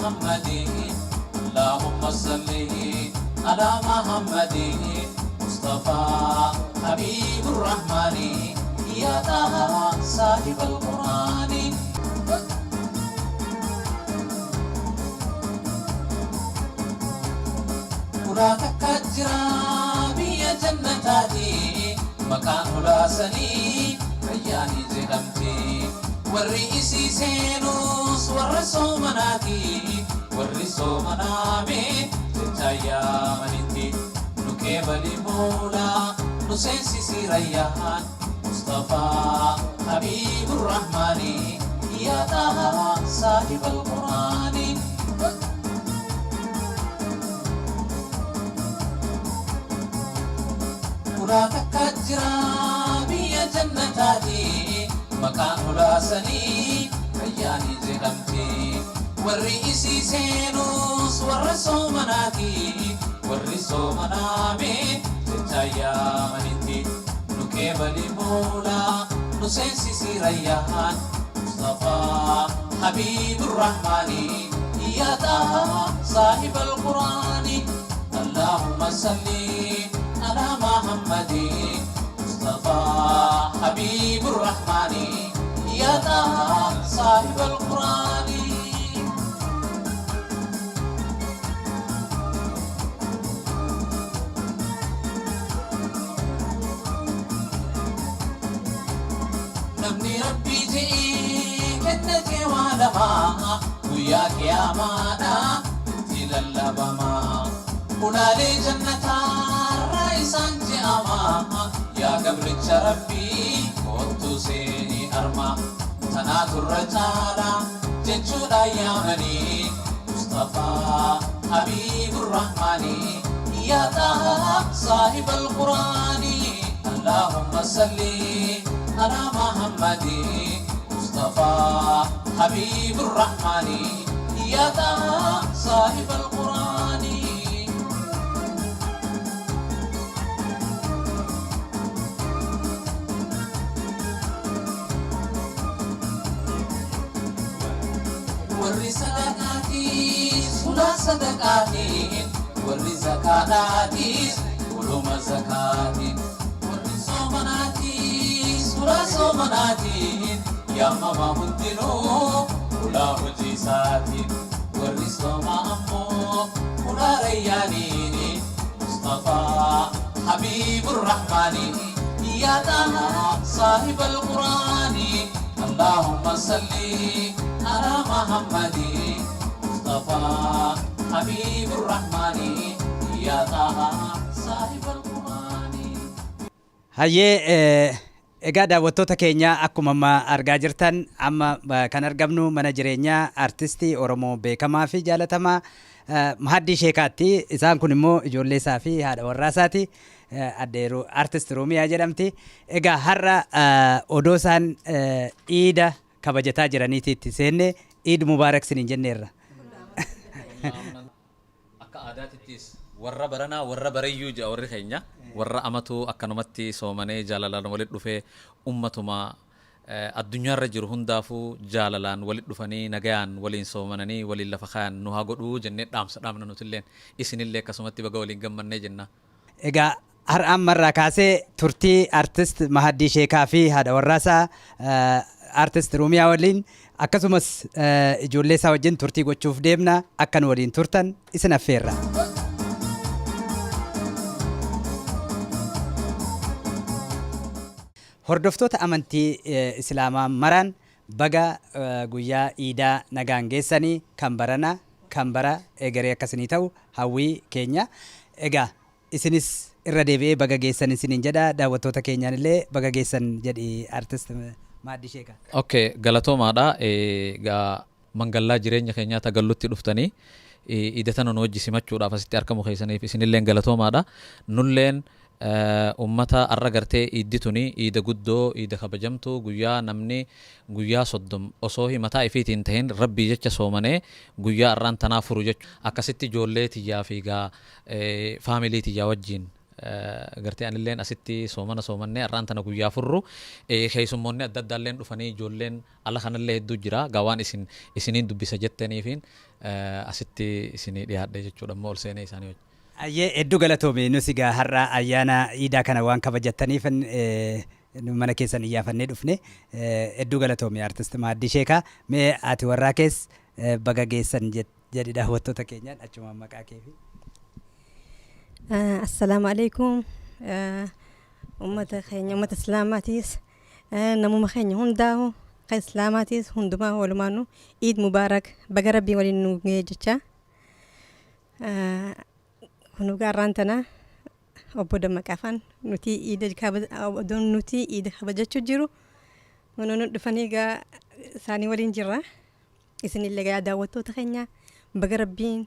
محمد اللهم صل على محمد مصطفى حبيب الرحمن يا طه صاحب القرآن قراتك الجرابي جنتاتي مكان راسني رياني جدمتي والرئيسي سينوس والرسو منامي تتايا منتي نكيبلي مولا نسيسي سيريان مصطفى حبيب الرحمن يا طه صاحب القرآن قراتك الجرابي جنتاتي مكان راسني رياني جدمتي والرئيسي سينوس والرسو منامي تتايا منتي نكيبلي مولا نسيسي سيريان مصطفى حبيب الرحمن يا طه صاحب القرآن اللهم صل على محمد مصطفى حبيب الرحمن يا طه صاحب القرآن نبني ربي جئي كنك وعلما وياك يا مانا تلالبما قنا لي جنة الرئيسان جئما يا قبر ربي كنت سيني أرما تنات الرجالة جنشودا يا مني مصطفى حبيب الرحمن يا طه صاحب القرآن اللهم صل على محمد مصطفى حبيب الرحمن يا طه صاحب القرآن ورّي صدقاتي سلا صدقاتي ورّي زكاتي ولوم زكاتي ورّي صومناتي سلا صومناتي يا ماما هندنو ولا وجيساتي ورّي صوما أمو ولا رياني مصطفى حبيب الرحمن يا طه صاحب القرآن اللهم صل على محمد مصطفى حبيب الرحمن يا طه صاحب القرآن هاي egaa daawwattoota keenya akkuma amma argaa jirtan amma kan argamnu mana jireenyaa artistii Oromoo beekamaa fi jaalatamaa Mahaddii Sheekaatti. Isaan kun immoo ijoollee isaa fi haadha warraa isaati. Addeeru artist Roomiyaa jedhamti. Egaa har'a odoo isaan Iida kabajataa jiraniitiitti seenne Iid Mubaarak siniin jenneerra. Akka aadaatittis warra baranaa warra barayyuu jaa warri keenya warra amatu akkanumatti soomanee jaalalaan walit dhufee ummatuma addunyaarra jiru hundaafuu jaalalaan walit dhufanii nagayaan waliin soomananii waliin lafa kayan nu haa godhuu jennee dhaamna nutilleen isinillee akkasumatti baga waliin gammannee jenna. Egaa har'aan marraa kaasee turtii artist Mahaddii Sheekaa fi haadha warraasaa artist Roomiyaa waliin akkasumas ijoollee isaa wajjin turtii gochuuf deemna. Akka nu waliin turtan isin affeerra. Hordoftoota amantii Islaamaa maraan baga guyyaa Iidaa nagaan geessanii kan barana kan bara egeree akkasii ta'u hawwii keenya. Egaa isinis irra deebi'ee baga geessan isiniin jedha. Daawwattoota keenyaan illee baga geessan jedhi artist Mahaddii Sheekaa. Okay, galatoomaadha. Egaa mangallaa jireenya keenyaa tagallutti dhuftanii iidatan nu wajji simachuudhaaf asitti argamu keessaniif isinillee galatoomaadha. Nulleen ummata arra gartee iiddituni iida guddoo iida kabajamtu guyyaa namni guyyaa 30 osoo himataa ifiitiin tahin rabbii jecha soomanee guyyaa arraan tanaa furu jechu akkasitti ijoollee tiyyaa fi gaa faamilii tiyyaa wajjin gartee anilleen asitti soomannee arraan tana guyyaa furru keessummoonni adda addaalleen dhufanii ijoolleen ala kanallee hedduu jira gaawaan isiniin dubbisa jettaniifiin asitti isinii dhiyaadhe jechuudha immoo ol seenee isaanii wajjin. Ayyee hedduu galatoome nus egaa har'a ayyaana iidaa kana waan kabajattaniif mana keessan iyyaafannee dhufne hedduu galatoome artist Maaddii Sheekaa mee ati warraa kees baga geessan jedhi daawwattoota keenyaan achuma maqaa keefi. Assalamu alaikum ummata keenya ummata islaamaatis namuma keenya hundaahu kan islaamaatis hundumaa walumaanu Eid Mubarak baga rabbii waliin nu ga'e jecha kunu gaarraan tana obbo Dammaqaafaan nuti Eid kabajachuu jiru nu dhufanii gaa isaanii waliin jirra isinillee gaa daawwattoota keenya baga rabbiin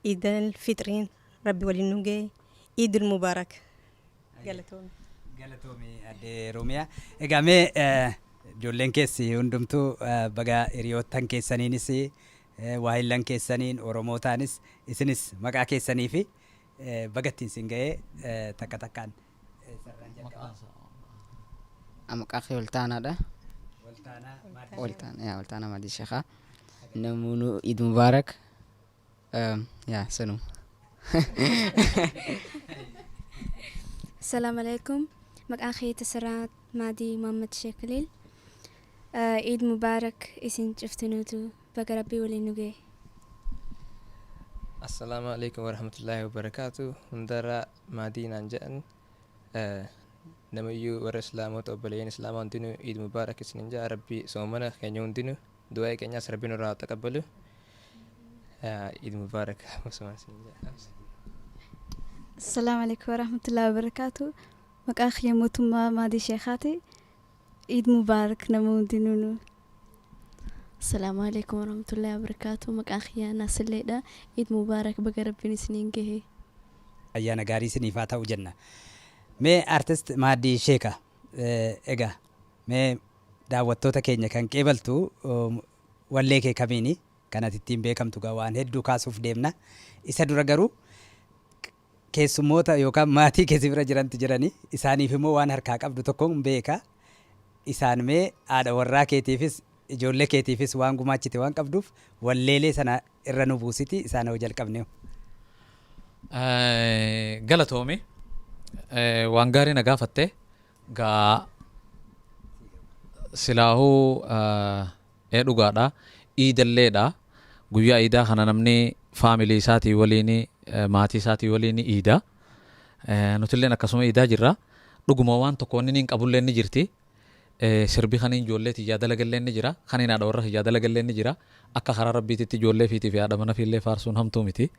Eid al-Fitriin ربي ولينوجي عيد المبارك galatoomii adde Roomiyaa egaa mee ijoolleen keessi hundumtuu baga hiriyoottan keessaniinis waahillan keessaniin Oromootaanis isinis maqaa keessanii fi bagattiin sin ga'ee takka takkaan maqaa kee Waltaanaadha. Waltaanaa Maaddii Sheekaa namoonni Eid Mubarak sanu. السلام عليكم مقام خي تسرات مادي محمد شكليل عيد مبارك اسم شفتنوتو بقربي ولينوجي. السلام عليكم ورحمة الله وبركاته هندرا مادي نانجان نميو ورسلام وتقبلين إسلام عندنا عيد مبارك سنجا ربي سومنا خينيون عندنا دعاء كنيا ربي نورا تقبله عيد مبارك السلام عليكم ورحمة الله وبركاته مقام خي موتما مادي شيخاتي عيد مبارك نمو دينونو. السلام عليكم ورحمة الله وبركاته مقام خي ناس الليلة عيد مبارك بقرب سنين جهي ayyaana gaarii isiniif haa ta'u jenna. Mee artist Maaddii Sheekaa egaa mee daawwattoota keenya kan qeebaltu wallee kee kamiini kan ati ittiin beekamtu gaa waan hedduu kaasuuf deemna. Isa dura garuu keessummoota yookaan maatii keessi bira jirantu jiranii isaaniif immoo waan harkaa qabdu tokkoon beeka. Isaan mee haadha warraa keetiifis ijoollee keetiifis waan gumaachite waan qabduuf walleelee sana irra nu buusiti isaan hoo jalqabne. Galatoomi waan gaarii na gaafatte gaa silaahuu dhugaadha iidalleedha guyyaa iidaa kana namni faamilii isaatii waliin maatii isaatii waliin iida nutilleen akkasuma iidaa jirra dhuguma waan tokko inni hin qabullee ni jirti sirbi kaniin ijoollee tiyyaa dalagallee ni jira kaniin haadha warra tiyyaa dalagallee ni jira akka karaa rabbiititti ijoollee fiitii fi haadha mana fiillee faarsuun hamtuu miti.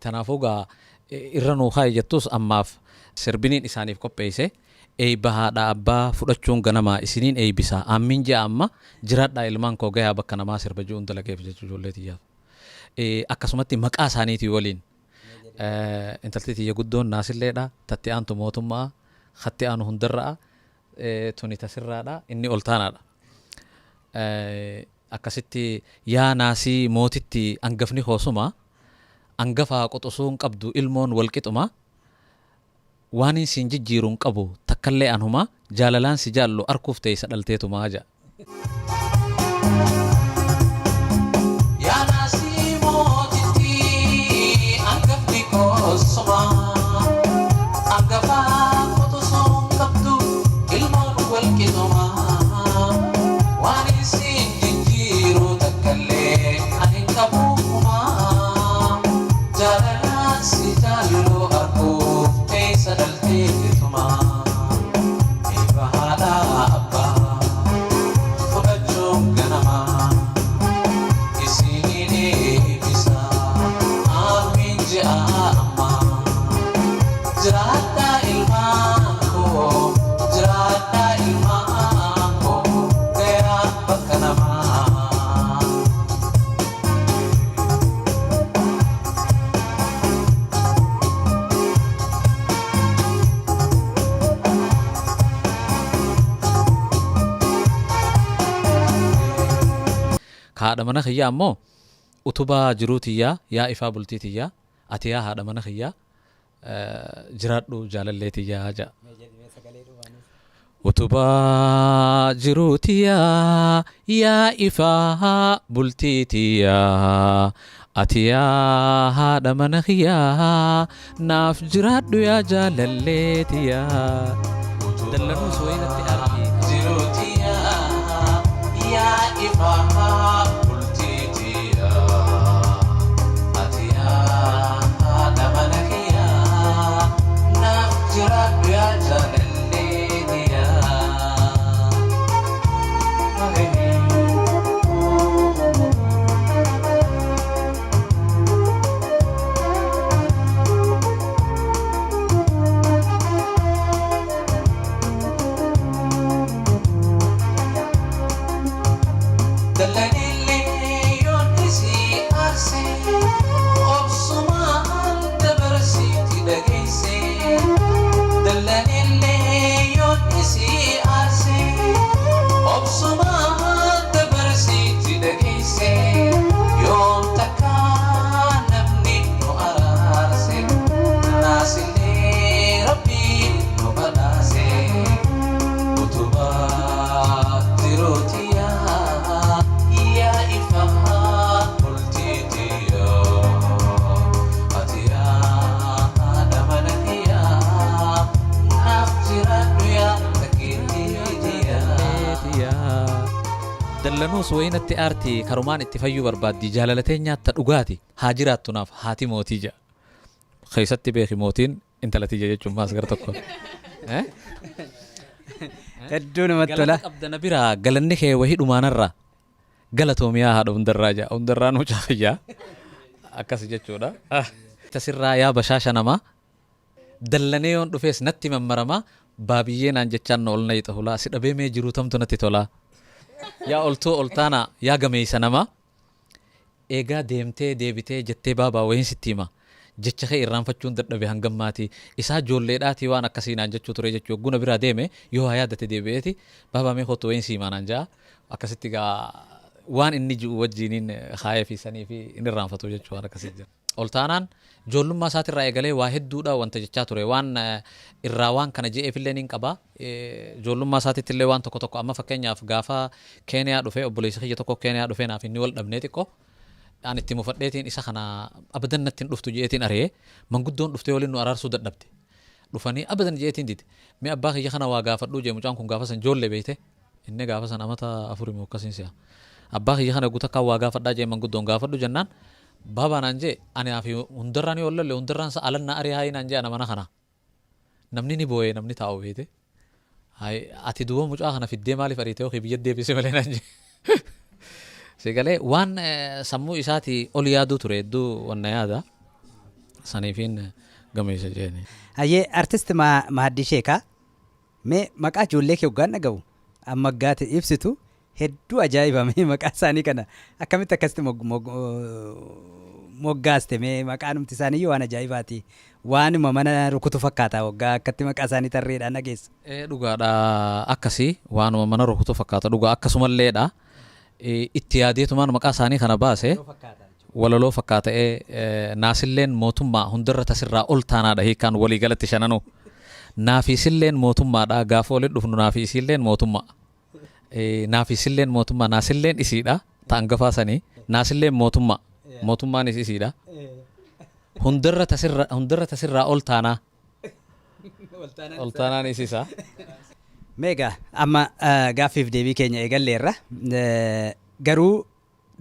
Tanaafuu gaa irra nuu haa jettus ammaaf sirbiniin isaaniif qopheesse eebba haadha abbaa fudhachuun ganamaa isiniin eebbisa ammin jaa amma jiraadhaa ilmaan koo gayaa bakka namaa sirba ji'uun dalageef jechuu ijoollee tiyyaaf. Akkasumatti maqaa isaaniitii waliin intalti tiyya guddoon naasilleedha tatti aantu mootummaa hatti aanu hundarra'a tuni tasirraadha inni ol taanaadha. Akkasitti yaa naasii mootitti angafni hoosuma angafaa qoxosuun qabdu ilmoon walqixuma waan isin jijjiiruun qabu takkallee anhuma jaalalaan si jaallu arkuuf ta'e isa dhalteetumaa ja'a. Haadha mana kiyyaa ammoo utubaa jiruu tiyyaa yaa ifaa bultii tiyyaa ati yaa haadha mana kiyyaa jiraadhu jaalalleetiyyaa ja'a. Utubaa jiruutiyaa yaa ifaa bultiitiyaa ati yaa haadha mana kiyyaa naaf jiraadhu yaa jaalalleetiyaa. Dallanuu sooyinatti argii jiruutiyaa yaa ifaa bultiitiyaa ati yaa haadha mana kiyyaa naaf jiraadhu yaa jaalalleetiyaa. Dallanuu sooyinatti aartii karumaan itti fayyuu barbaaddi jaalalatee nyaatta dhugaati haa jiraattu naaf haati mootii ja'a. Keessatti beeki mootiin intalatiyya jechuun maas gara tokko. Hedduu namatti tola. Galata qabdana biraa galanni kee wahii dhumaanarraa galatoomiyaa haadha hundarraa ja'a. Hundarraa nuu caafayyaa akkas jechuudha. Tasirraa yaa bashaasha namaa dallanee yoon dhufees natti mammaramaa baabiyyee naan jechaan na ol na hixa hulaa si dhabee mee jiruu tamtu natti tolaa. Yaa oltuu oltaana yaa gameeysa nama eegaa deemtee deebitee jettee baabaa wayin sitti hima jecha kee irraanfachuun dadhabe hangammaati isaa ijoolleedhaati waan akkasii naan jechuu ture jechuu guna biraa deeme yoo haa yaadate deebi'eeti baabaa mee kottu wayin siimaa naan ja'a akkasitti gaa waan inni ji'u wajjiniin haayee fi sanii fi inni irraanfatu jechuu waan akkasii jira. Oltaanaan ijoollummaa isaatirraa eegalee waa hedduudha wanta jechaa ture waan irraa waan kana je'eefillee niin qaba. Ijoollummaa isaatittillee waan tokko tokko amma fakkeenyaaf gaafa Keeniyaa dhufee obboleessi kiyya tokko Keeniyaa dhufee naaf inni wal dhabnee xiqqoo aan itti mufadheetiin isa kana abadan natti hin dhuftu je'eetiin ari'ee manguddoon dhuftee waliin nu araarsuu dadhabde. Dhufanii abadan je'eetiin dide mee abbaa kiyya kana waa gaafadhuu jee mucaan kun gaafa san ijoollee beeyte inni gaafa san amata afurii moo akkasiin si'a. Abbaa kiyya kana guutuu akka waa gaafadhaa jee manguddoon gaafadhu jennaan baabaa naan jee ani afi hundarraan yoo lolle hundarraan sa alanna ari hayi naan jee ana mana kana namni ni boo'ee namni taa'u beete ati duuba mucaa kana fiddee maaliif ariitee yoo biyya deebisee malee naan jee sigalee waan sammuu isaati ol yaaduu ture hedduu wanna yaada saniifiin gameessa jeeni. Hayyee artist Mahaddii Sheekaa mee maqaa ijoollee kee hoggaan dhaga'u amma gaate ibsitu hedduu ajaa'ibame maqaa isaanii kana akkamitti akkasitti moggaaste mee maqaa numti isaanii waan ajaa'ibaati waanuma mana rukutu fakkaata waggaa akkatti maqaa isaanii tarreedhaan dhageessa. Dhugaadha akkasii waanuma mana rukutu fakkaata dhugaa akkasumalleedha itti yaadeetumaan maqaa isaanii kana baase walaloo fakkaata'ee naasilleen mootummaa hundarra tasirraa ol taanaadha hiikaan walii galatti shananuu naafiisilleen mootummaadha gaafa waliin dhufnu naafiisilleen mootummaa. Naafiisilleen mootummaa naasilleen isiidha ta'an gafaasanii naasilleen mootummaa mootummaanis isiidha hundarra tasirraa ol taanaa ol taanaan isiisa. Meegaa amma gaaffiif deebii keenya eegalleerra garuu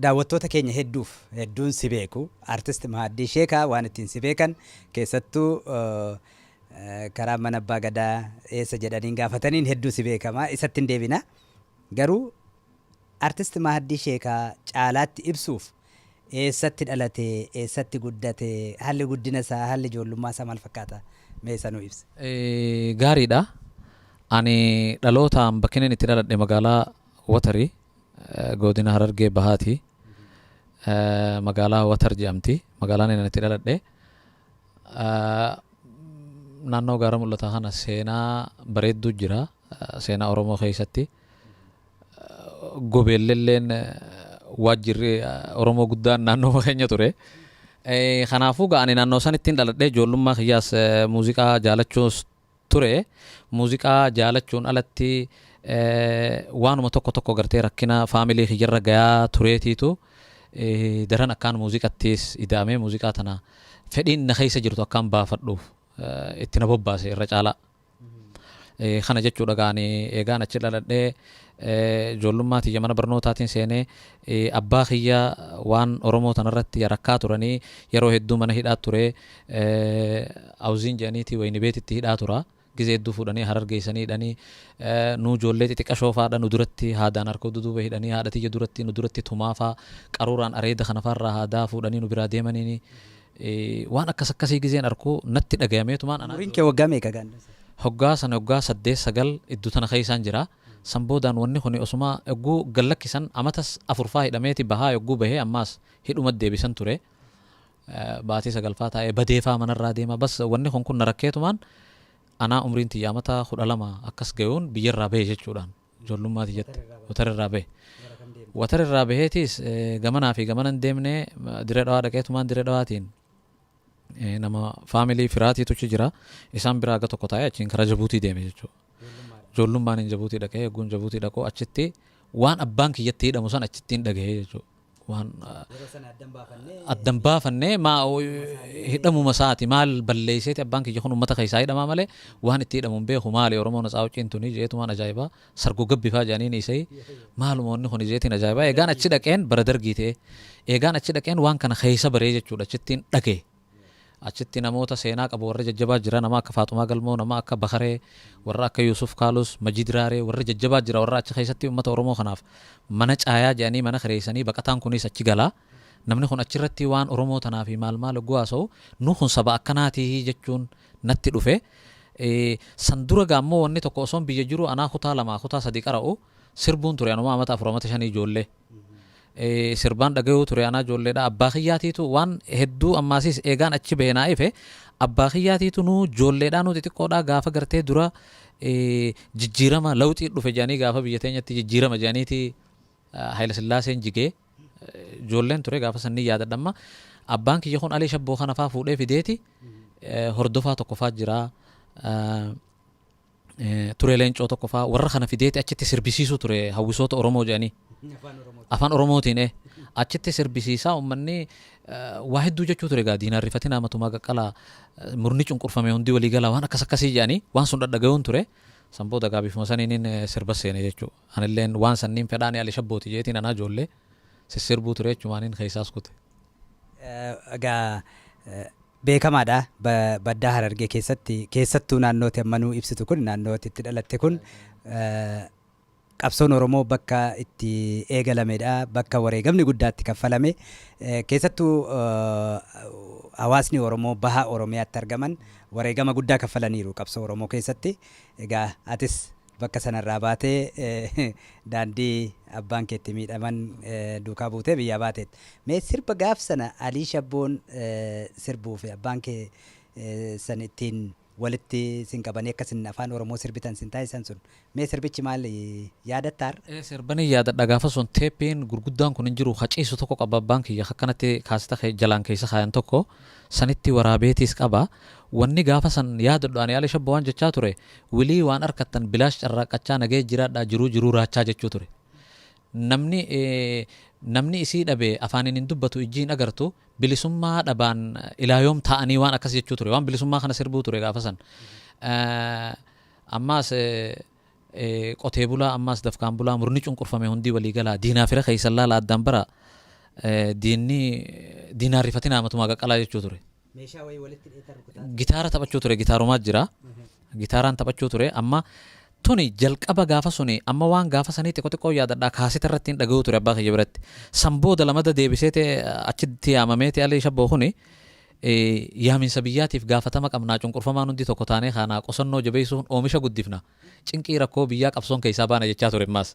daawwattoota keenya hedduun si beeku artist Mahaddii Sheekaa waan ittiin si beekan keessattuu karaa mana abbaa gadaa eessa jedhaniin gaafataniin hedduu si beekama isatti hin deebina. Garuu artist Mahaddii Sheekaa caalaatti ibsuuf eessatti dhalate eessatti guddate haalli guddina isaa haalli ijoollummaa isaa maal fakkaata mee sanuu ibsi. Gaariidha. Ani dhalootaan bakkeen itti dhaladhe magaalaa Watarii godina Harargee Bahaati. Magaalaa Watar jedhamti magaalaan inni itti dhaladhe. Naannoo gaara mul'ataa kana seenaa bareedduu jira seenaa Oromoo keessatti. Gobeelleen waajjirri Oromoo guddaan naannoo keenya ture Kanaafuu ga'anii naannoo san ittiin dhaladhee ijoollummaa kiyyaas muuziqaa jaalachuus ture. Muuziqaa jaalachuun alatti waanuma tokko tokko gartee rakkina faamilii kiyyarra gayaa tureetiitu daran akkaan muuziqattis ida'amee muuziqaa tana fedhiin na keessa jirtu akkaan baafadhuuf itti na bobbaase irra caalaa. Kana jechuudha ga'anii eegaan achi dhaladhee ijoollummaa tiyya mana barnootaatiin seenee abbaa kiyya waan Oromoo tanarratti rakkaa turanii yeroo hedduu mana hidhaa ture. Awuziin jedhaniiti wayni beetitti hidhaa tura. Gizee hedduu fuudhanii Harar geessanii hidhanii nu ijoollee xixiqqashoo fa'aadha nu duratti haadaan harka duduuba hidhanii haadha tiyya duratti nu duratti tumaafaa qaruuraan areeda kana farraa haadaa fuudhanii nu biraa deemanii waan akkas akkasii gizeen arkuu natti dhagayameetumaan anaa. Umriin kee waggaa meeqa gaanda? Hoggaa sana hoggaa 8-9 iddoo tana keessaan jira. Sanboodaan wanni kun osuma egguu gallakkisan amatas afurfaa hidhameeti bahaa egguu bahee ammaas hidhuma deebisan ture. Baatii 9 taa'ee badeefaa manarraa deema bas wanni kun na rakkeetumaan anaa umriin tiyya amata 12 akkas ga'uun biyyarraa bahe jechuudhaan ijoollummaa tiyyatti watararraa bahe. Watararraa baheetis gamanaa fi gamanan deemnee diree dhawaa dhaqeetumaan diree dhawaatiin nama faamilii firaatiitu jira isaan biraa aga tokko taa'ee achiin karaa Jabuutii deeme jechuudha. Ijoollummaan hin Jabuutii dhaqee eegguun Jabuutii dhaqoo achitti waan abbaan kiyyatti hidhamu san achittiin dhagahee jechuudha. Waan addan baafannee maa hidhamuma isaati maal balleesseeti abbaan kiyya kun uummata keessaa hidhamaa malee waan itti hidhamu hin beeku maali Oromoon isaa wajjin tuni jeetumaan ajaa'ibaa sargoo gabbifaa jedhaniin isai maaluma wanni kun jeetiin ajaa'ibaa eegaan achi dhaqeen bara dargii ta'e eegaan achi dhaqeen waan kana keessa baree jechuudha achittiin dhagee. Achitti namoota seenaa qabu warra jajjabaa jira nama akka Faaxumaa Galmoo nama akka Bakaree warra akka Yusuf Kaalus Majid Raaree warra jajjabaa jira warra achi keessatti uummata Oromoo kanaaf mana caayaa jedhanii mana kireessanii baqataan kunis achi galaa namni kun achirratti waan Oromoo tanaaf maal gu'aasa'u nu kun saba akkanaatii jechuun natti dhufe. San dura gaammoo wanni tokko osoon biyya jiru anaa kutaa 2 kutaa 3 qara'u sirbuun ture anuma amata 4 amata 5 ijoollee. Sirbaan dhagayuu ture anaa ijoolleedha abbaa kiyyaatiitu waan hedduu ammaasis eegaan achi baheenaa ife abbaa kiyyaatiitu nu ijoolleedhaa nu xixiqqoodhaa gaafa gartee dura jijjiirama lawxii dhufe jedhanii gaafa biyya teenyatti jijjiirama jedhaniiti Haayila Sillaaseen jigee ijoolleen ture gaafa sanni yaadadhamma abbaan kiyya kun Alii Shabboo kana faa fuudhee fideeti hordofaa tokko faa jira ture leencoo tokko faa warra kana fideeti achitti sirbisiisu ture hawwisoota Oromoo jedhanii. Afaan Oromootiin achitti sirbisiisaa uummanni waa hedduu jechuu ture gaa diinaan rifatina amatumaa qaqqalaa murni cunqurfame hundi walii galaa waan akkas akkasii jedhanii waan sun dhadhaga'uun ture sanboo dagaa bifuma saniin sirba seene jechuudha. Anilleen waan sanniin fedhaan Alii Shabbooti jeetiin anaa ijoollee sissirbuu ture jechumaaniin keessaas kute. Egaa beekamaadha baddaa Harargee keessattuu naannootti ammanuu ibsitu kun naannootti itti dhalatte kun qabsoon Oromoo bakka itti eegalameedha bakka wareegamni guddaatti kaffalame keessattuu hawaasni Oromoo baha Oromiyaatti argaman wareegama guddaa kaffalaniiru qabsoo Oromoo keessatti. Egaa atis bakka sanarraa baatee daandii abbaan keetti miidhaman duukaa buutee biyyaa baateet mee sirba gaaf sana Alii Shabboon sirbuuf abbaan kee san ittiin walitti sin qabanii akkasin afaan Oromoo sirbitan sin taasisan sun mee sirbichi maal yaadattaar? Sirbanii yaadadha gaafa sun teeppiin gurguddaan kun hin jiru haciisu tokko qaba abbaan kiyya akkanatti kaasita jalaan keessa kaayan tokko sanitti waraabeetiis qaba wanni gaafa san yaadadhu ani Alii Shabboo waan jechaa ture wilii waan harkattan bilaash carraaqachaa nagee jiraadhaa jiruu raachaa jechuu ture namni isii dhabe afaaniin hin dubbatu ijjiin agartu bilisummaa dhabaan ilaayoom ta'anii waan akkas jechuu ture waan bilisummaa kana sirbuu ture gaafa san ammaas qotee bulaa ammaas dafkaan bulaa murni cunqurfame hundi walii galaa diinaa fira keeysan laala addaan bara diinaa rifatina amatumaa qaqqalaa jechuu ture. Gitaara taphachuu ture gitaarumaa jira gitaaraan taphachuu ture amma tuni jalqaba gaafa suni amma waan gaafa sanii xiqqoo yaadadhaa kaasita irratti hin dhaga'uu ture abbaa kiyya biratti sanbooda lamada deebiseete achitti yaamameeti Alii Shabboo kuni yaaminsa biyyaatiif gaafatama qabnaa cunqurfamaan hundi tokko taanee kaanaa qosannoo jabeessuun oomisha guddifna cinqii rakkoo biyyaa qabsoon keessaa baana jechaa ture maas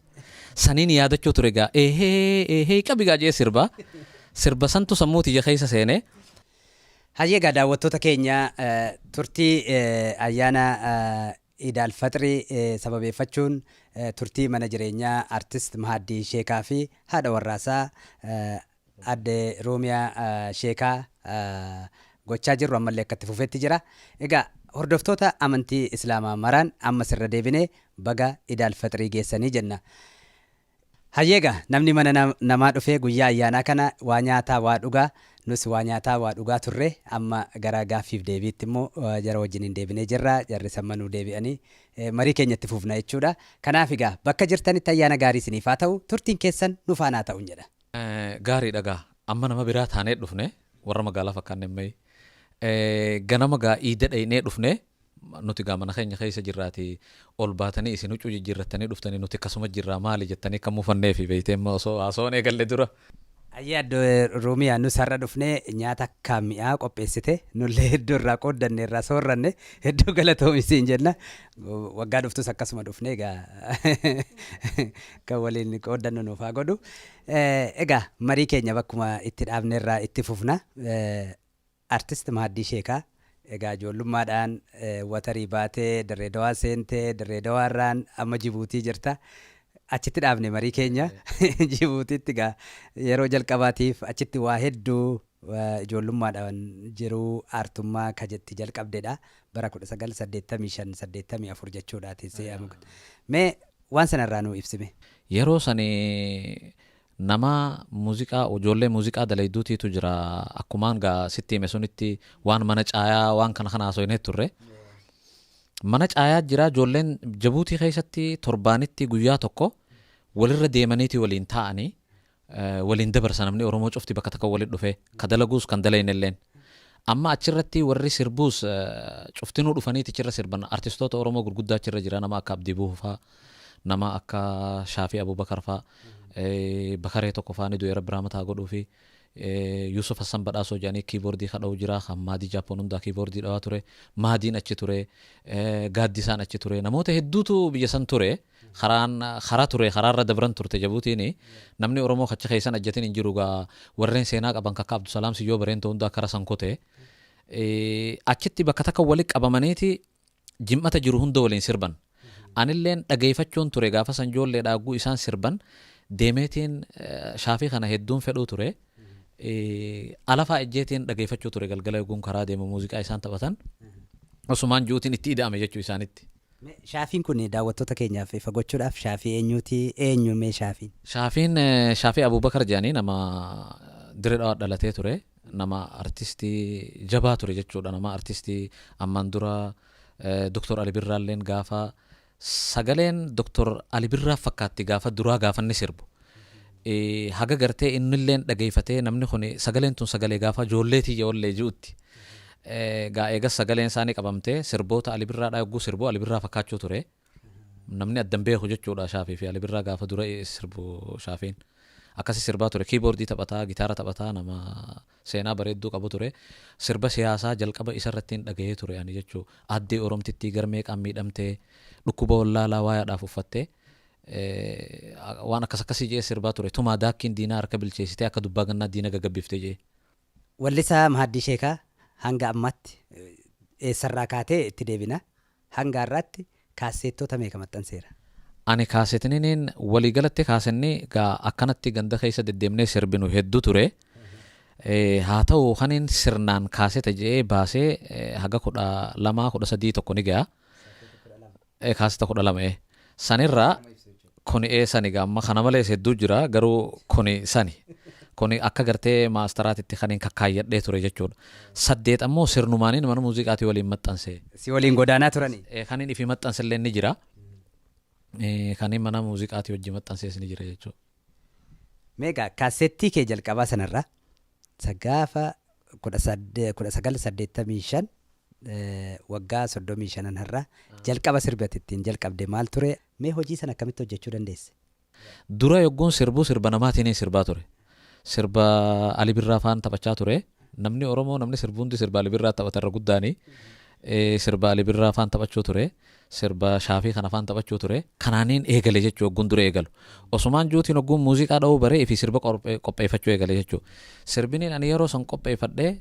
saniin yaadachuu ture gaa eehee qabi gaajee sirba santu sammuu tiyya keessa seenee. Hayyeegaa daawwattoota keenya turtii ayyaana Eid al-Fitrii sababeeffachuun turtii mana jireenyaa artist Mahaddii Sheekaa fi haadha warraasaa adde Roomiyaa Sheekaa gochaa jirru ammallee akkatti fufetti jira. Egaa hordoftoota amantii Islaamaa maraan ammas irra deebinee baga Idaal Faxirii geessanii jenna. Hayyeega namni mana namaa dhufee guyyaa ayyaanaa kana waa nyaataa waa dhugaa nus waa nyaataa waa dhugaa turre amma gara gaaffiif deebiitti immoo jara wajjiniin deebinee jirra. Jarri sammanuu deebi'anii marii keenyatti fufna jechuudha. Kanaaf egaa bakka jirtanitti ayyaana gaarii isiniif haa ta'u, turtiin keessan nu faana haa ta'u jedha. Gaarii dhagaa amma nama biraa taanee dhufne warra magaalaa fakkaanne mai ganama gaa iida dhaynee dhufne nuti gaa mana keenya keessa jirraati ol baatanii isin huccuu jijjiirrattanii dhuftanii nuti akkasuma jirraa maali jettanii kan muufannee fi beeytee osoo haasoon eegalle dura. Ayyee addo Roomiyaa nus har'a dhufnee nyaata akka mi'aa qopheessite nullee hedduu irraa qooddanne irraa soorranne hedduu galatoomiseen jenna. Waggaa dhuftus akkasuma dhufne egaa kan waliin qooddannu nuuf haa godhu. Egaa marii keenya bakkuma itti dhaabne irraa itti fufna. Artist Mahaddii Sheekaa egaa ijoollummaadhaan watarii baatee Dirree Dawaa seentee Dirree Dawaarraan amma Jibuutii jirta. Achitti dhaabne marii keenya Jibuutiitti egaa yeroo jalqabaatiif achitti waa hedduu ijoollummaadhaan jiruu aartummaa kajetti jalqabdedha. Bara 1985-84 jechuudha teessee. Mee waan sanarraa nuu ibsime. Yeroo sanii nama muuziqaa ijoollee muuziqaa dalayduutiitu jira akkumaan gaa sitti hime sunitti waan mana caayaa waan kana haasofnee turre. Mana caayaa jira ijoolleen Jibuutii keessatti torbaanitti guyyaa tokko walirra deemaniiti waliin taa'anii waliin dabarsan namni Oromoo cufti bakka takka waliin dhufe ka dalaguus kan dalayin illeen. Amma achirratti warri sirbuus cuftinuu dhufaniiti achirra sirban artistoota Oromoo gurguddaa achirra jira nama akka Abdii Buufaa nama akka Shaafii Abubakar faa Bakaree tokko faani du'eera Biraamataa godhuu fi Yusuf Hassan Badhaasoo jedhanii kiiboordii kadha'u jira. Hammaadii Jaapoon hundaa kiiboordii dhawaa ture. Mahadiin achi ture. Gaaddisaan achi ture. Namoota hedduutu biyya san ture. Karaa ture. Karaarra dabran turte Jibuutiin. Namni Oromoo kacha keessan ajjatin hin jiru gaa warreen seenaa qaban kakka Abdusalaam Siyyoo Bareentoo hundaa kara san kote. Achitti bakka takka walitti qabamaniiti jimmata jiru hunda waliin sirban. Anilleen dhageeffachuun ture gaafa san ijoollee dhaaguu isaan sirban deemeetiin shaafii kana hedduun fedhuu ture. Alafaa ejjeetiin dhageeffachuu ture galgala eeguun karaa deemu muuziqaa isaan taphatan osumaan juutiin itti ida'ame jechuu isaanitti. Shaafiin kun daawwattoota keenyaaf ifa gochuudhaaf shaafii eenyu mee shaafiin? Shaafiin Shaafii Abubakar jedhanii nama Dirree Dhawaa dhalatee ture nama artistii jabaa ture jechuudha. Nama artistii ammaan dura Dr. Ali Birraalleen gaafa sagaleen Dr. Ali Birraa fakkaatti gaafa duraa gaafanni sirbu. Haga gartee innilleen dhageeffatee namni kun sagaleen tun sagalee gaafa ijoolleetii ijoollee ji'utti. Gaa eegas sagaleen isaanii qabamtee sirboota Ali Birraadhaa yogguu sirbu Ali Birraa fakkaachuu ture. Namni addan beeku jechuudha Shaafii fi Ali Birraa gaafa dura sirbu Shaafiin. Akkasi sirbaa ture kiiboordii taphataa gitaara taphataa nama seenaa bareedduu qabu ture. Sirba siyaasaa jalqaba isarratti dhagahee ture ani jechuu addee Oromtittii garmee qaan miidhamtee dhukkuba wallaalaa waayaadhaaf uffattee. Waan akkasii jee sirbaa ture tumaa daakkiin diinaa harka bilcheessitee akka dubbaa gannaa diina gagabbiftee jee. Wallisaa Mahaddii Sheekaa hanga ammaatti eessarraa kaatee itti deebina hanga har'aatti kaaseettoota meeqa maxxanseera? Ani kaasetiniin waliigalatti kaasennii gaa akkanatti ganda keessa deddeemnee sirbinu hedduu ture. Haa ta'u kaniin sirnaan kaaseta jee baasee haga 12-13 tokko ni ga'a. Kaaseta 12 sanirraa kuni sani gamma kana malees hedduu jira garuu kuni sani kuni akka gartee maastaraatitti kaniin kakkaayyadhee ture jechuudha. 8 ammoo sirnumaaniin mana muuziqaatii waliin maxxanse. Si waliin godaanaa turani? Kaniin ifi maxxansillee ni jira. Kaniin mana muuziqaatii wajji maxxansees ni jira jechuudha. Meegaa kaasettii kee jalqabaa sanarraa sagaafa 1985 waggaa 35 har'a jalqaba sirbatittiin jalqabde maal ture? Mee hojii sana akkamitti hojjechuu dandeesse? Dura yogguun sirba namaatiin sirbaa ture. Sirba Ali Birraa faan taphachaa ture. Namni Oromoo namni sirbuundi sirba Ali Birraa taphatarra guddaani. Sirba Ali Birraa faan taphachuu ture. Sirba Shaafii kana faan taphachuu ture. Kanaaniin eegale jechuu yogguun dura eegalu. Osumaan juutiin yogguun muuziqaa dha'uu baree fi sirba qopheeffachuu eegale jechuu. Sirbiniin ani yeroo san qopheeffadhee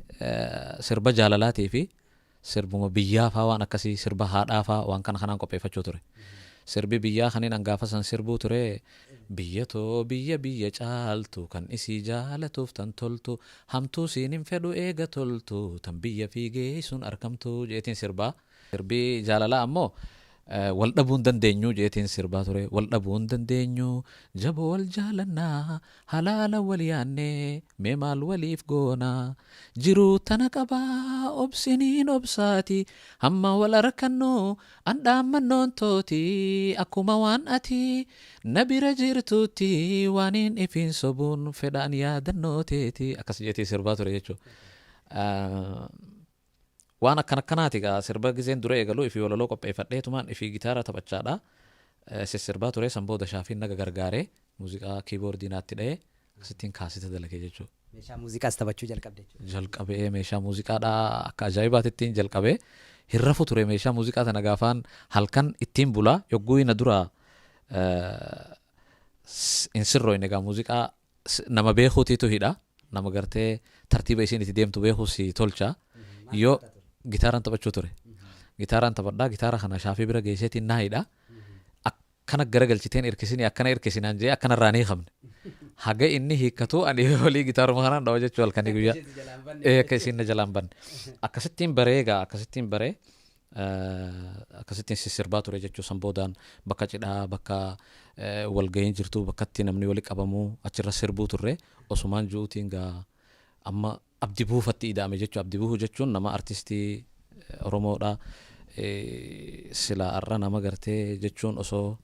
sirba jaalalaatii fi sirbuma biyyaa faa waan akkasii sirba haadhaa faa waan kana kanaan qopheeffachuu ture. sirbi biyyaa kanin hangaafa san sirbuu ture biyya too biyya caaltu kan isii jaalatuuf tan toltu hamtuu siin hin fedhu eega toltu tan biyya fiigee sun argamtu jeetiin sirbaa sirbii jaalalaa ammoo wal dhabuu hin dandeenyu jeetiin sirbaa ture wal dhabuu hin dandeenyu jaboo wal jaalannaa halaala wal yaannee mee maal waliif goonaa jiruu tana qabaa obsiniin obsaati hamma wal arkannoo andhaammannoon tooti akkuma waan ati na bira jirtuutti waaniin ifiin sobuun fedhaan yaadannoo teeti akkas jeetii sirbaa ture jechuudha. Waan akkanaati gaa sirba gizeen dura eegaluu ifii walaloo qopheeffadheetumaan ifii gitaara taphachaadha. Sirbaa ture san booda shaafiin naga gargaaree muuziqaa kiiboordii naatti dha'ee akkasittiin kaasita dalagee jechuudha. Meeshaa muuziqaas taphachuu jalqabde jechuudha. Jalqabee meeshaa muuziqaadhaa akka ajaa'ibaatittiin jalqabee hirrafu ture meeshaa muuziqaa tana gaafaan halkan ittiin bulaa yogguu ina dura hin sirrooyne gaa muuziqaa nama beekuutiitu hidha nama gartee tartiiba isiin itti deemtu beekuus tolcha yoo gitaaraan taphachuu ture. Gitaaraan taphadhaa gitaara kana shaafii bira geesseetiin naayidha. Akkana garagalchiteen hirkisinii akkana hirkisinaan jee akkana irraa ni qabne. Haga inni hiikkatu ani olii gitaaruma kanaan dhawa jechuu halkanii guyyaa. Akka isiin na jalaan banne. Akkasittiin baree egaa akkasittiin baree akkasittiin sirbaa ture jechuu san boodaan bakka cidhaa bakka walga'iin jirtu bakka itti namni wali qabamuu achirra sirbuu turre osumaan ju'uutiin gaa amma abdi buufatti ida'ame jechuudha. Abdi buufuu jechuun nama artistii Oromoodha. Sila har'a nama gartee jechuun osoo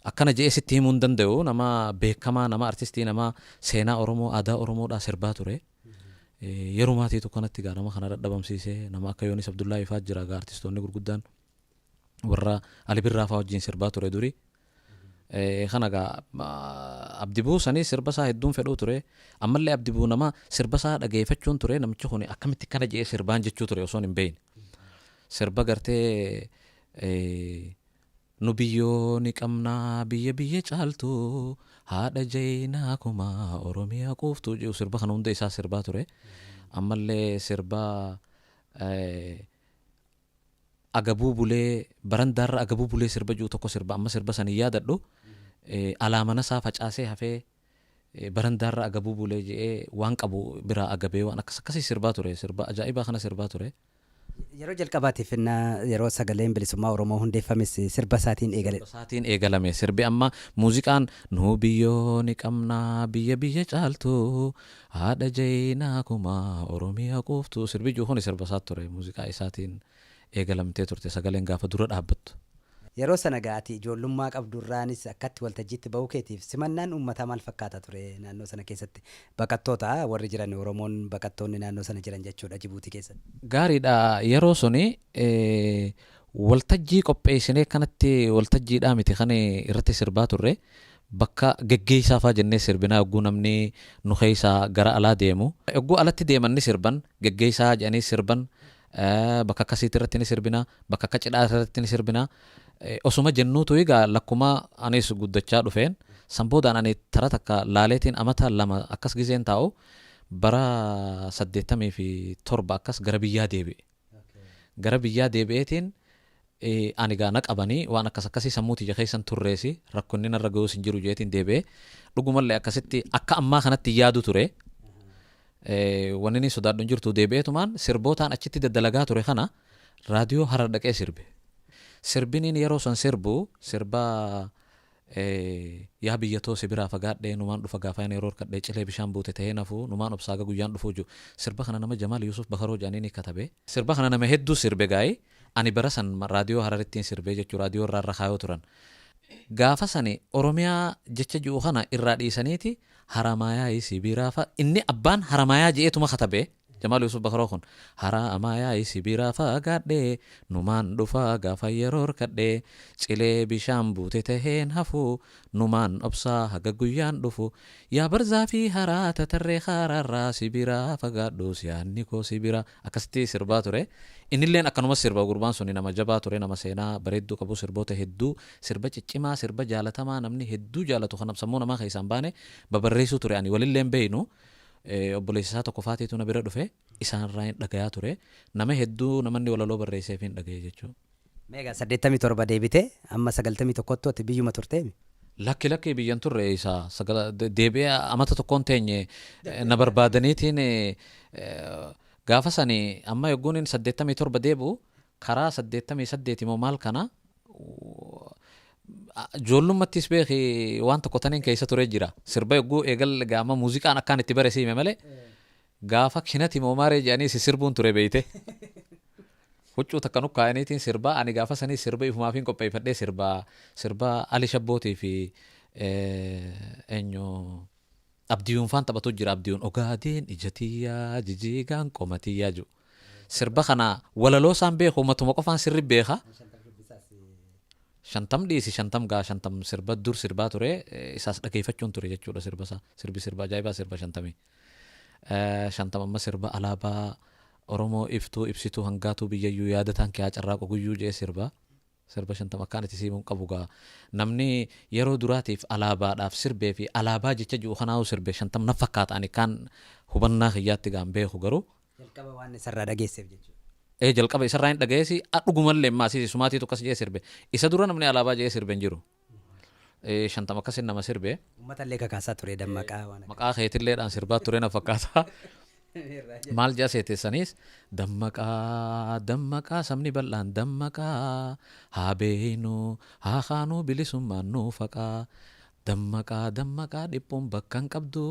akkana je'ee sitti himuu hin danda'u nama beekamaa nama artistii nama seenaa Oromoo aadaa Oromoodhaa sirbaa ture. Yeroo maatiitu kanatti gaa nama kana dadhabamsiisee nama akka Yoonis Abdullaa Ifaa jira gaa artistoonni gurguddaan warra Ali Birraa fa'aa wajjin sirbaa ture duri. Kana gaa abdi bu'uu sanii sirba isaa hedduun fedhuu ture ammallee abdi bu'uu nama sirba isaa dhageeffachuun ture namichi kun akkamitti kana je'ee sirbaan jechuu ture osoo hin beekne sirba gartee nu biyyoo ni qabnaa biyya caaltu haadha jeenaa kuma Oromiyaa quuftu jedhu sirba kana hunda isaa sirbaa ture ammallee sirba agabuu bulee barandaarra agabuu bulee sirba jiru tokko sirba amma sirba sanii yaadadhu alaamana isaa facaasee hafee barandaarra agabuu bulee jedhee waan qabu biraa agabee waan akkasii sirbaa ture sirba ajaa'ibaa kana sirbaa ture. Yeroo jalqabaatiif yeroo sagaleen bilisummaa Oromoo hundeeffames sirba isaatiin eegale. Isaatiin eegalame sirbi amma muuziqaan nu biyyoo ni qabnaa biyya caaltu haadha jeenaa kuma Oromiyaa quuftu sirbi jiru kun sirba isaa ture muuziqaa isaatiin eegalamtee turte sagaleen gaafa dura dhaabbattu. Yeroo sana gaati ijoollummaa qabdurraanis akkatti waltajjiitti ba'uu keetiif simannaan uummataa maal fakkaata ture naannoo sana keessatti baqattoota warri jiran Oromoon baqattoonni naannoo sana jiran jechuudha Jibuutii keessatti. Gaariidha yeroo suni waltajjii qopheessinee kanatti waltajjiidhaa miti kan irratti sirbaa turre bakka geggeessaa fa'aa jennee sirbinaa yogguu namni nu keessaa gara alaa deemu yogguu alatti deemanni sirban geggeessaa jedhanii sirban bakka akkasiitti irratti ni sirbinaa bakka akka cidhaa irratti ni sirbinaa. Osuma jennuutu egaa lakkuma anis guddachaa dhufeen sanboodaan ani tara takka laaleetiin amata lama akkas gizeen taa'u bara 87 akkas gara biyyaa deebi'e. Gara biyyaa deebi'eetiin ani gaa na qabanii waan akkasii sammuutii jakeessan turreesi rakkoonni narra ga'uus hin jiru jeetiin deebi'e dhugumallee akkasitti akka ammaa kanatti yaadu ture. Wanni inni sodaadhu hin jirtu deebi'eetumaan sirbootaan achitti daddalagaa ture kana raadiyoo Harar dhaqee sirbe. Sirbiniin yeroo san sirbu sirba yaa biyyatoo si biraa fagaadhee numaan dhufa gaafa yeroo hirkadhee cilee bishaan buute ta'ee nafuu numaan obsaaga guyyaan dhufuu jiru sirba kana nama Jamaal Yusuf Bakaroo jedhanii ni katabe sirba kana nama hedduu sirbe gaa'ee ani bara san raadiyoo Hararittiin sirbee jechuu raadiyoo irraa irra kaayoo turan gaafa sani Oromiyaa jecha ji'u kana irraa dhiisaniiti Haramaayaa isi biraa fa inni abbaan Haramaayaa je'eetuma katabe Jamaal Yusuf Bakaroo kun Haramaayaa isi biraa fagaadhee numaan dhufa gaafa yeroo hirkadhee cilee bishaan buute taheen hafuu numaan obsaa haga guyyaan dhufu yaa barzaa fi haraa tatarree haraarraa si biraa fagaadhuu siyaanni koo si biraa akkasitti sirbaa ture innilleen akkanuma sirba gurbaan suni nama jabaa ture nama seenaa bareedduu qabu sirboota hedduu sirba ciccimaa sirba jaalatamaa namni hedduu jaalatu kan sammuu namaa keessaan baane babarreessuu ture ani walilleen beeynu. Obboleessisaa tokko faatiitu na bira dhufe isaanirraa hin dhagayaa ture nama hedduu namanni walaloo barreesseef hin dhagaye jechuudha. Meegaa 87 deebite amma 91 ati biyyuma turteemi. Lakki biyyan turre isa deebi'ee amata tokkoon teenye na barbaadaniitiin gaafa sani amma yogguun 87 deebi'u karaa 88 immoo maal kana ijoollummattis beeki waan tokko taniin keessa ture jira sirba yogguu eegal gaama muuziqaan akkaan itti baresiime malee gaafa kinati immoo maaree jedhanii sirbuun ture beeyte. Huccuu takka nukkaa'aniitiin sirbaa ani gaafa sanii sirba ifumaafiin qopheeffadhee sirbaa Ali Shabbootii fi eenyu Abdiyuun faan taphatu jira. Abdiyuun ogaadeen ijatiyyaa jijigaan qomatiyyaa jiru. Sirba kana walaloo isaan beeku uummatuma qofaan sirri beeka. 50 dhiisi 50 sirba dur sirbaa ture isaas dhageeffachuun ture jechuudha sirba isaa sirba ajaa'ibaa sirba 50 amma sirba alaabaa Oromoo iftuu ibsituu hangaatuu biyyayyuu yaadataan kee carraaqo guyyuu jee sirba 50 akkaan itti siimuun qabu gaa namni yeroo duraatiif alaabaadhaaf sirbee fi alaabaa jecha jiru kanaa'u sirbee 50 na fakkaata ani kaan hubannaa kiyyaatti gaan beeku garuu jalqaba waan isarraa dhageesseef jechuudha. Jalqaba isarraa hin dhageessi dhugumallee maasii sumaatiitu akkas jee sirbe isa dura namni alaabaa jee sirbe hin jiru. 50 akkasin nama sirbe. Uummatallee kakaasaa ture dammaqaa waan maqaa keetilleedhaan sirbaa ture na fakkaata. Maal jaa seetessanis dammaqaa sabni bal'aan dammaqaa haa beeynu haa kaanuu bilisummaan nuu faqaa dammaqaa dhiphuun bakka hin qabdu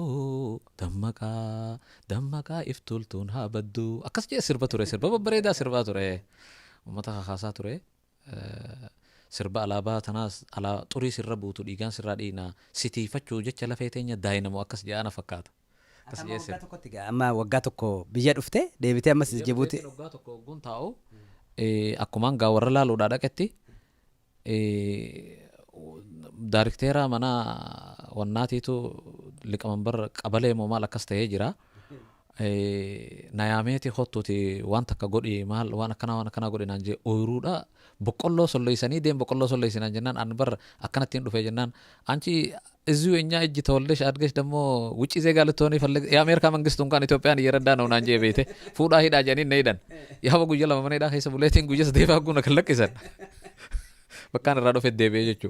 dammaqaa iftuultuun haa baddu akkas jee sirba ture sirba babbareedaa sirbaa ture uummata kakaasaa ture sirba alaabaa tanaas xurii sirra buutu dhiigaan sirraa dhiina sitiifachuu jecha lafee teenya daayinamoo akkas jedhana fakkaata. Amma waggaa tokko biyya dhufte deebitee ammas Jibuuti. Waggaa tokko wagguun taa'u akkumaan gaa warra laaluudhaa dhaqetti daarikteera mana wannaatiitu liqamanbar qabalee moo maal akkas ta'ee jira. Nayaameeti hottuuti waan takka godhi maal waan akkanaa godhi naan jee ooyiruudha boqqolloo solleessanii deem boqqolloo solleessinaan jennaan an bar akkanattiin dhufee jennaan anchi እዚሁ እኛ እጅ ተወልደሽ አድገሽ ደግሞ ውጪ ዜጋ ልትሆን ይፈልግ የአሜሪካ መንግስት እንኳን ኢትዮጵያን እየረዳ ነው ናንጂ ቤቴ ፉዳ ሂዳ ጀኒ ነይደን ያው ጉየ ለማመን ሄዳ ከይሰ ቡሌቲን ጉየስ ዴፋጉ ነከለቅ ይሰን በካን ራዶ ፈት ዴቤ ጀቹ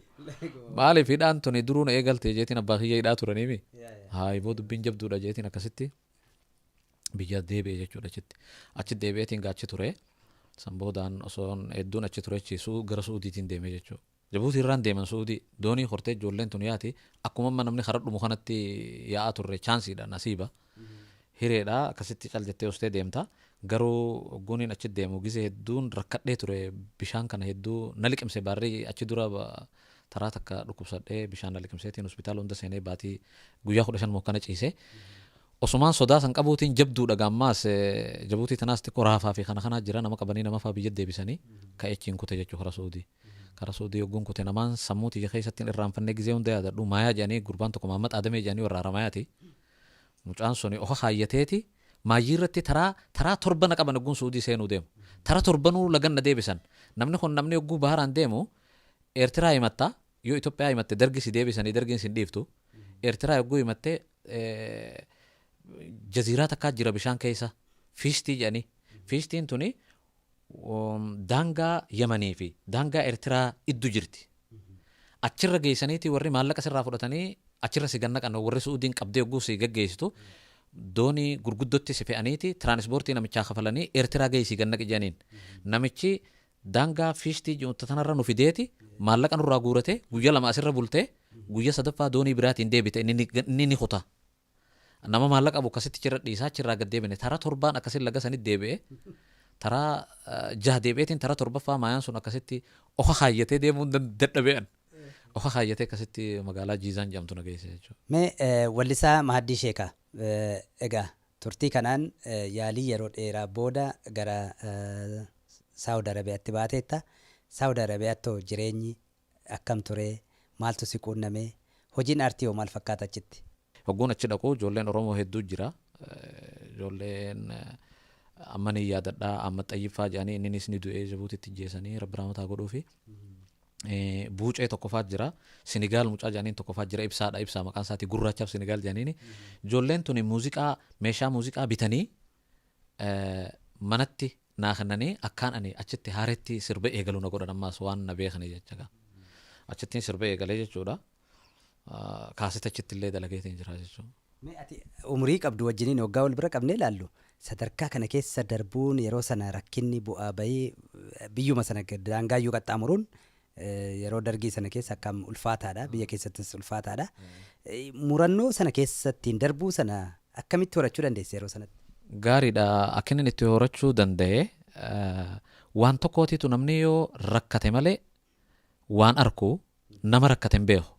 ማሊ ፊዳን ቶኒ ድሩ ነው ኤገልቴ ጀቲን አባኺየ ሂዳ ቱረኒሚ ሃይ ቦዱ ቢንጀብዱ ዳ ጀቲን አከስቲ ብያ ዴቤ ጀቹ ደችት አቺ ዴቤቲን ጋቺ ቱሬ ሰምቦዳን ኦሶን ኤዱን አቺ ቱሬቺ ሱ ገረሱ ዲቲን ዴሜ ጀቹ Jabuuti irraan deeman suudii doonii hortee ijoolleen tun yaati akkuma namni karaa dhumu kanatti yaa'aa turre chaansiidha nasiiba hireedha akkasitti cal jettee ostee deemta garuu ogguuniin achi deemu gisee hedduun rakkadhee ture bishaan kana hedduu na liqimse baarrii achi dura taraa takka dhukkubsadhee bishaan na liqimseetiin hospitaala hunda seenee baatii guyyaa 15 mokkana ciise osumaan sodaa san qabuutiin jabduudha gaammaas Jabuutii tanaas xiqqoo raafaa fi kana jira nama qabanii nama faa biyya deebisanii ka'echiin kute jechuu karaa suudii. Karaa suudii yogguun kute namaan sammuutii keessatti irraanfannee gisee hunda yaadadhu maayaa jedhanii gurbaan tokko Maamad Adamee jedhanii warra Haramayaati. Mucaan suni oha haayyateeti maayyii irratti taraa torbana qaban yogguun suudii seenuu deemu. Taraa torbanuu laganna deebisan. Namni kun namni yogguu baharaan deemu Eertiraa himatta yoo Itoophiyaa himatte dargisi deebisanii dargiin sin dhiiftu. Eertiraa yogguu himatte jaziiraa takkaa jira bishaan keessa fiistii jedhanii. Fiistiin tuni daangaa Yamanii fi daangaa Eertiraa iddu jirti. Achirra geessaniiti warri maallaqa sirraa fudhatanii achirra si ganna kan warri Suudiin qabdee yogguu si gaggeessitu doonii gurguddootti si fe'aniiti tiraanispoortii namichaa kafalanii Eertiraa geessi ganna qijaniin. Namichi daangaa fiistii ji'oota tanarra nu fideeti maallaqa nurraa guurate guyya lama asirra bultee guyya sadaffaa doonii biraatiin deebite inni ni kuta. Nama maallaqa qabu akkasitti chirra dhiisaa chirraa gad deebine taraa torbaan akkasiin laga sanitti deebi'ee taraa jaha deebi'eetiin taraa torbaffaa maayaan sun akkasitti oha haayyatee deemuun dadhabe'an. Oha haayyatee akkasitti magaalaa Jiizaan jedhamtu na geesse jechuudha. Mee wallisaa Mahaddii Sheekaa egaa turtii kanaan yaalii yeroo dheeraa booda gara Saawud Arabiyaatti baateetta. Saawud Arabiyaatti jireenyi akkam ture maaltu si quunname hojiin aartii hoo maal fakkaata achitti? Hogguun achi dhaqu ijoolleen Oromoo hedduu jira. Ijoolleen amma ni yaadadhaa amma xayyiffaa jedhanii inninis ni du'ee Jabuutitti jeesanii rabbi rahmataa godhuufi. Buucee tokkoffaa jira. Sinigaal mucaa jedhaniin tokkoffaa jira ibsaadha ibsaa maqaan isaatii gurraachaaf Sinigaal jedhaniini. Ijoolleen tuni muuziqaa meeshaa muuziqaa bitanii manatti naa kennanii akkaan ani achitti haaretti sirba eegaluu na godhan ammaas waan na beekanii jechaadha. Achittiin sirba eegalee jechuudha. Kaaseta achitti illee dalageetiin jira jechuudha. Mee ati umurii qabdu wajjiniin waggaa wal bira qabnee ilaallu sadarkaa kana keessa darbuun yeroo sana rakkinni bu'aa bahii biyyuma sana daangaayyuu qaxxaamuruun yeroo dargii sana keessa akkam ulfaataadha, biyya keessattis ulfaataadha. Murannoo sana keessattiin darbuu sana akkamitti horachuu dandeesse yeroo sanatti? Gaariidha. Akka inni itti horachuu danda'e waan tokkootiitu namni yoo rakkate malee waan arku nama rakkate hin beeku.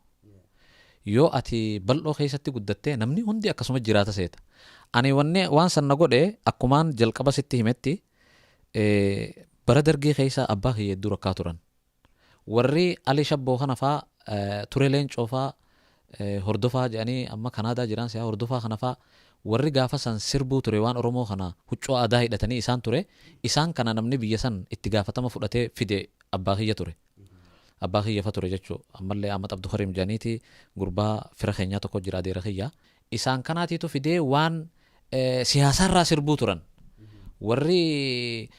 Yoo ati bal'oo keessatti guddattee namni hundi akkasuma jiraata seeta. Ani waan sanna godhe akkumaan jalqaba sitti himetti bara dargii keessa abbaa kiyya hedduu rakkaa turan. Warri Ali Shabboo kana fa'aa Ture Leencoo fa'aa hordofaa jedhanii amma Kanaadaa jiran si'a hordofaa kana fa'aa warri gaafa san sirbuu ture waan Oromoo kana huccuu aadaa hidhatanii isaan ture. Isaan kana namni biyya san itti gaafatama fudhatee fide abbaa kiyya ture. Abbaa kiyya fa ture jechuudha. Ammallee Ahmad Abduu Karim Jaaniiti gurbaa fira keenyaa tokko jira adeera kiyya. Isaan kanaatiitu fidee waan siyaasaarraa sirbuu turan. Warri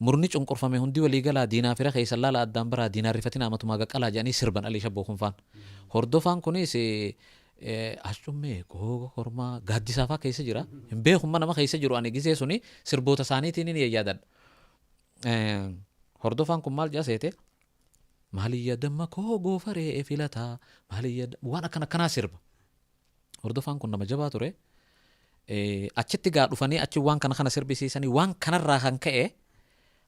murni cunqurfame hundi walii galaa diinaa fira keessa laala addaan baraa diinaa rifatina amatumaa qaqqalaa jedhanii sirban Alii Shabboo kunfaan. Hordofaan kunis ashummee googo kormaa gaaddisaa fa'aa keessa jira. Hin beekummaa nama keessa jiru ani gisee suni sirboota isaaniitiin ni yaadadha. Hordofaan kun maal jaaseete? Maaliyya damma koo goofaree filataa maaliyya waan akkanaa sirba. Hordofaan kun nama jabaa ture. Achitti gaa dhufanii achi waan kana sirbisiisanii waan kanarraa kan ka'e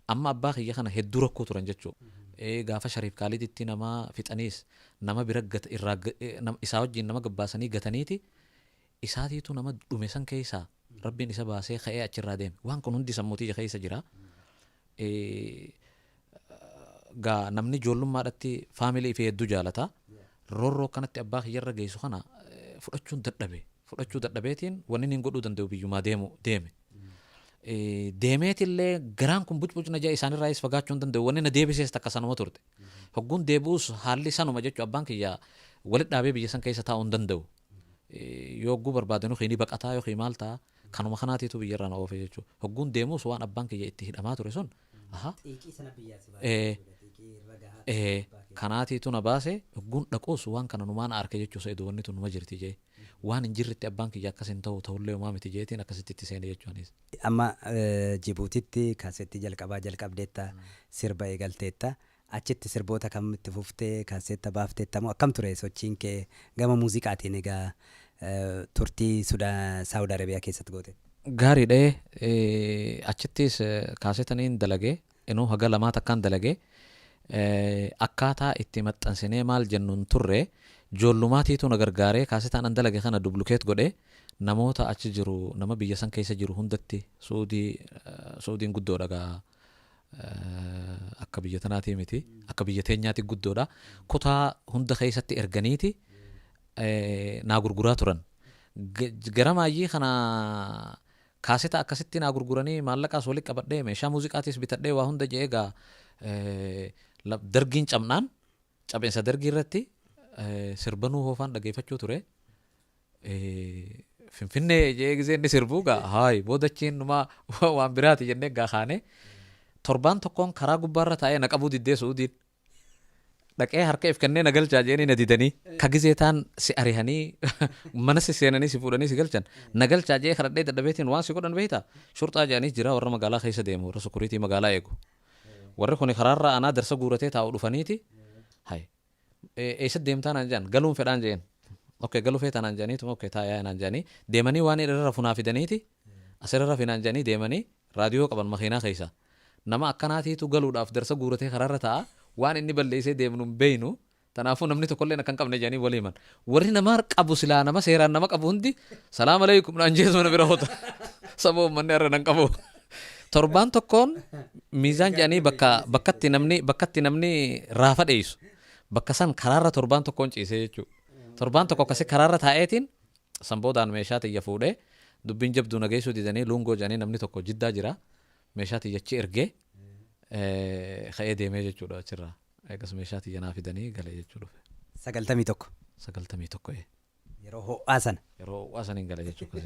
amma abbaa kiyya kana hedduu rakkoo turan jechuudha. Gaafa Shariif Kaaliditti nama fixaniis nama bira isaa wajjin nama gabbaasanii gataniiti isaatiitu nama dhume san keessaa rabbiin isa baasee ka'ee achirraa deeme. Waan kun hundi sammuutii keessa jira. Gaa namni ijoollummaadhaatti faamilii fi hedduu jaalata. Roorroo kanatti abbaa kiyyarra geessu kana fudhachuu dadhabeetiin wanni inni godhuu danda'u biyyumaa deeme. Deemeetillee garaan kun bucbucna jaa isaanirraayis fagaachuu hin danda'u wanni na deebisees takka sanuma turte. Hogguun deebi'uus haalli sanuma jechuudha abbaan kiyyaa walitti dhaabee biyya san keessa taa'uu hin danda'u. Yoo hogguu barbaadanu xiinii baqataa yookiin maal ta'a kanuma kanaatiitu biyyarraa na oofe jechuudha. Hogguun deemuus waan abbaan kiyya itti hidhamaa ture sun. Kanaatiitu na baase hogguun dhaquus waan kana numaan arke jechuudha seedu wanni tun numa jirti jee. Waan hin jirretti abbaan kiyya akkas hin ta'ullee homaa miti jeetiin akkasitti itti seene jechuunis. Amma Jibuutitti kaasetti jalqabdeetta sirba eegalteetta achitti sirboota kam itti fuftee kaaseetta baafteetta moo akkam ture sochiin kee gama muuziqaatiin egaa turtii Saawud Arabiyaa keessatti goote? Gaariidha. Achittis kaasetaniin dalagee inuu haga lamaa takkaan dalagee akkaataa itti maxxansinee maal jennuun turre joollumaatiitu na gargaaree kaasetaan an dalage kana dublukeet godhe namoota achi jiru nama biyya san keessa jiru hundatti Suudiin guddoodha gaa akka biyya tanaatii miti akka biyya teenyaatti guddoodha kutaa hunda keessatti erganiiti naa gurguraa turan gara maayyii kana kaaseta akkasitti naa gurguranii maallaqaas walitti qabadhee meeshaa muuziqaatis bitadhee waa hunda jee gaa dargiin cabnaan cabeensa dargii irratti sirbanuu hoofaan dhageeffachuu ture. Finfinnee jee gisee inni sirbuu gaa haayi boodachiin numaa waan biraati jennee gaa kaane torbaan tokkoon karaa gubbaarra taa'ee na qabuu diddee Suudiin dhaqee harka if kennee na galchaa jeeni na didanii ka gisee taan si arihanii mana si seenanii si fuudhanii si galchan na galchaa jee kadhadhee dadhabeetiin waan si godhan beektaa shurxaa jedhanii jira warra magaalaa keessa deemu warra sukuriitii magaalaa eegu warri kun karaarraa anaa darsa guuratee taa'u dhufaniiti hay eessa deemtaa naan jedhan galuun fedhaan jeen okay galuu feetaa naan jedhaniitu okay taayaa naan jedhanii deemanii waan irra funaa fidaniiti asirra finaan jedhanii deemanii raadiyoo qaban makiinaa keessa nama akkanaatiitu galuudhaaf darsa guuratee karaarra taa'a waan inni balleessee deemnu hin beeynu tanaafuu namni tokkollee akka hin qabne jedhanii waliiman warri nama qabu silaa nama seeraan nama qabu hundi salaam alaykum naan jeesuma na bira hoota saboo manni irra nan qabu torbaan tokkoon miizaan jedhanii bakkatti namni raafa dheessu bakka san karaarra torbaan tokkoon ciisee jechuudha. Torbaan tokko akkasii karaarra taa'eetiin sanboodaan meeshaa xiyya fuudhee dubbiin jabduu nageessuu didanii luungoo jedhanii namni tokko jiddaa jira meeshaa xiyyachi ergee ka'ee deemee jechuudha achirraa eegas meeshaa xiyya naa fidanii galee jechuudha. 91 yeroo ho'aa sana yeroo ho'aa saniin galee jechuudha.